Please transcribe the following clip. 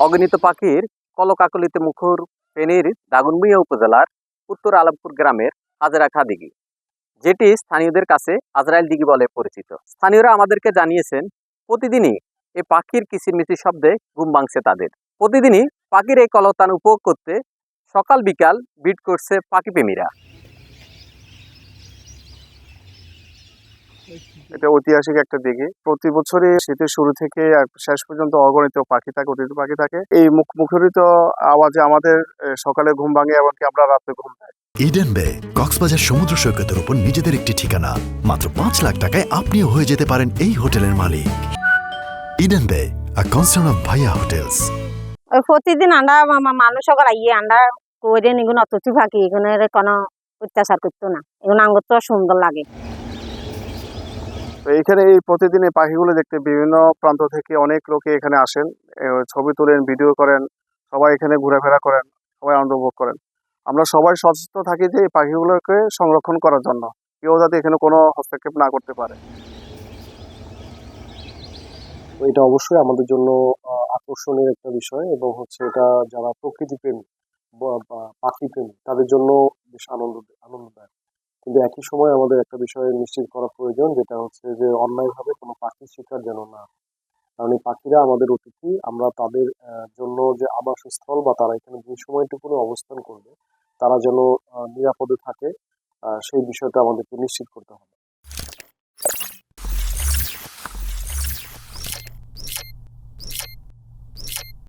অগণিত পাখির কলকাকলিতে মুখর ফেনীর দাগনভূঞা উপজেলার উত্তর আলমপুর গ্রামের হাজরা দিঘি, যেটি স্থানীয়দের কাছে আজরাইল দিঘি বলে পরিচিত। স্থানীয়রা আমাদেরকে জানিয়েছেন প্রতিদিনই এই পাখির কিচিরমিচির শব্দে ঘুম ভাঙছে তাদের। প্রতিদিনই পাখির এই কলতান উপভোগ করতে সকাল বিকাল ভিড় করছে পাখিপ্রেমীরা। এটা ঐতিহাসিক একটা দিঘি। প্রতি বছরই শীতের শুরু থেকে শেষ পর্যন্ত অগণিত পাখি থাকে, অতিথি পাখি থাকে। এই মুখরিত আওয়াজে আমাদের সকালে ঘুম ভাঙে, এমনকি আমরা রাতে ঘুম পাই। ইডেন বে কক্সবাজার সমুদ্র সৈকতের উপর নিজেদের একটি ঠিকানা। মাত্র 5 লাখ টাকায় আপনিও হয়ে যেতে পারেন এই হোটেলের মালিক। ইডেন বে, আ কনসার্ন অফ ভাইয়া হোটেলস। প্রতিদিন আমরা মানুষ সকল আইয়ে আমরা কইরে নিগুন অতিথি পাখি এগুনের কোনো অত্যাচার করতো না, এগুলো আঙ্গুর তো সুন্দর লাগে। তো এখানে এই প্রতিদিন এই পাখিগুলো দেখতে বিভিন্ন প্রান্ত থেকে অনেক লোকে এখানে আসেন, ছবি তোলেন, ভিডিও করেন, সবাই এখানে ঘোরাফেরা করেন, সবাই আনন্দ উপভোগ করেন। আমরা সবাই সচেতন থাকি যে এই পাখিগুলোকে সংরক্ষণ করার জন্য, কেউ যাতে এখানে কোনো হস্তক্ষেপ না করতে পারে। এটা অবশ্যই আমাদের জন্য আকর্ষণীয় একটা বিষয়, এবং হচ্ছে এটা যারা প্রকৃতি প্রেমী বা পাখি প্রেমী তাদের জন্য বেশ আনন্দদায়ক। কিন্তু একই সময় আমাদের একটা বিষয় নিশ্চিত করা প্রয়োজন, যেটা হচ্ছে যে অন্যায়ভাবে কোনো পাখির শিকার যেন না। কারণ এই পাখিরা আমাদের অতিথি, আমরা তাদের জন্য যে আবাসস্থল বা তারা এখানে যে সময়টুকু অবস্থান করবে তারা যেন নিরাপদে থাকে, সেই বিষয়টা আমাদেরকে নিশ্চিত করতে হবে।